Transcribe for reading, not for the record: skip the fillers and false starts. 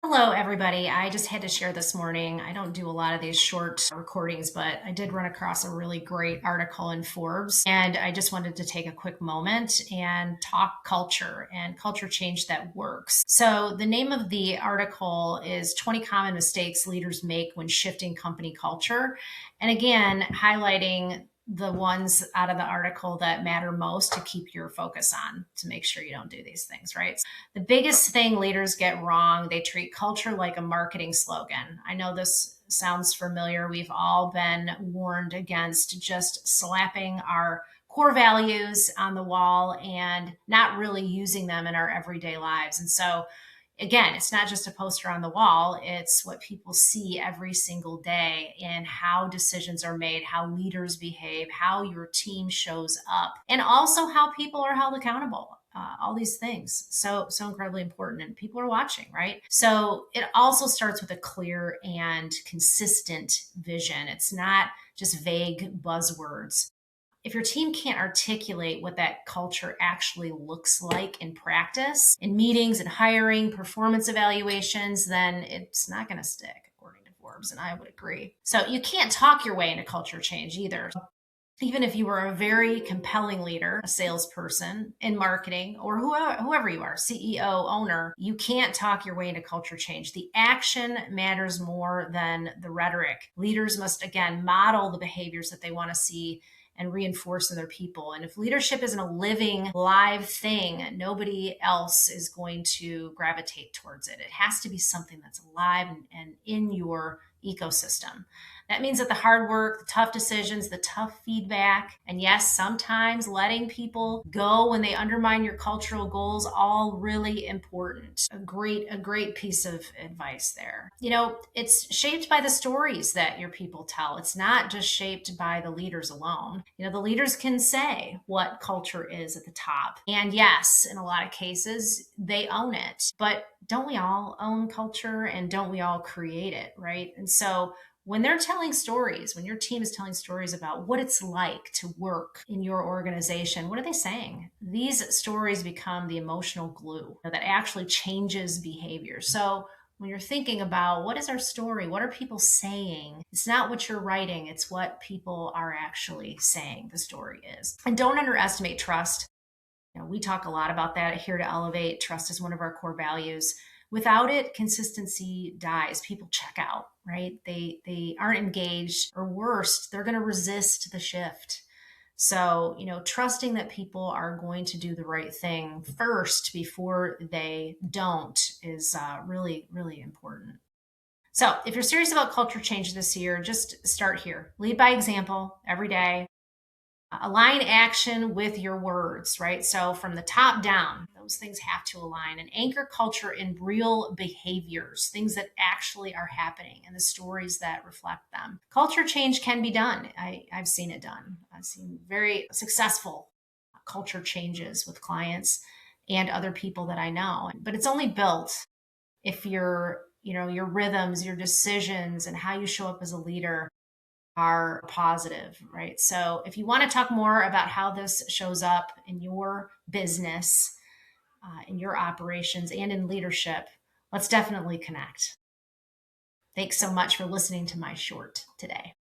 Hello, everybody. I just had to share this morning. I don't do a lot of these short recordings, but I did run across a really great article in Forbes. And I just wanted to take a quick moment and talk culture and culture change that works. So, the name of the article is 20 Common Mistakes Leaders Make When Shifting Company Culture. And again, highlighting the ones out of the article that matter most to keep your focus on to make sure you don't do these things, right? The biggest thing leaders get wrong, they treat culture like a marketing slogan. I know this sounds familiar. We've all been warned against just slapping our core values on the wall and not really using them in our everyday lives. And so, again, it's not just a poster on the wall, it's what people see every single day in how decisions are made, how leaders behave, how your team shows up, and also how people are held accountable. All these things so incredibly important, and people are watching, right? So it also starts with a clear and consistent vision. It's not just vague buzzwords. If your team can't articulate what that culture actually looks like in practice, in meetings and hiring, performance evaluations, then it's not going to stick, according to Forbes. And I would agree. So you can't talk your way into culture change either. Even if you were a very compelling leader, a salesperson in marketing, or whoever you are, CEO, owner, you can't talk your way into culture change. The action matters more than the rhetoric. Leaders must, again, model the behaviors that they want to see and reinforce in their people. And if leadership isn't a living, live thing, nobody else is going to gravitate towards it. It has to be something that's alive and in your ecosystem. That means that the hard work, the tough decisions, the tough feedback, and yes, sometimes letting people go when they undermine your cultural goals, all really important. A great piece of advice there. It's shaped by the stories that your people tell. It's not just shaped by the leaders alone. The leaders can say what culture is at the top. And yes, in a lot of cases, they own it. But don't we all own culture, and don't we all create it, right? And so when they're telling stories, when your team is telling stories about what it's like to work in your organization, what are they saying? These stories become the emotional glue that actually changes behavior. So when you're thinking about what is our story, what are people saying? It's not what you're writing, it's what people are actually saying the story is. And don't underestimate trust. We talk a lot about that here to Elevate. Trust is one of our core values. Without it, consistency dies. People check out, right? They aren't engaged, or worse, they're going to resist the shift. So, trusting that people are going to do the right thing first before they don't is really, really important. So, if you're serious about culture change this year, just start here. Lead by example every day. Align action with your words, right? So from the top down, those things have to align, and anchor culture in real behaviors, things that actually are happening and the stories that reflect them. Culture change can be done. I've seen it done. I've seen very successful culture changes with clients and other people that I know, but it's only built if your rhythms, your decisions, and how you show up as a leader are positive, right? So if you want to talk more about how this shows up in your business, in your operations, and in leadership, let's definitely connect. Thanks so much for listening to my short today.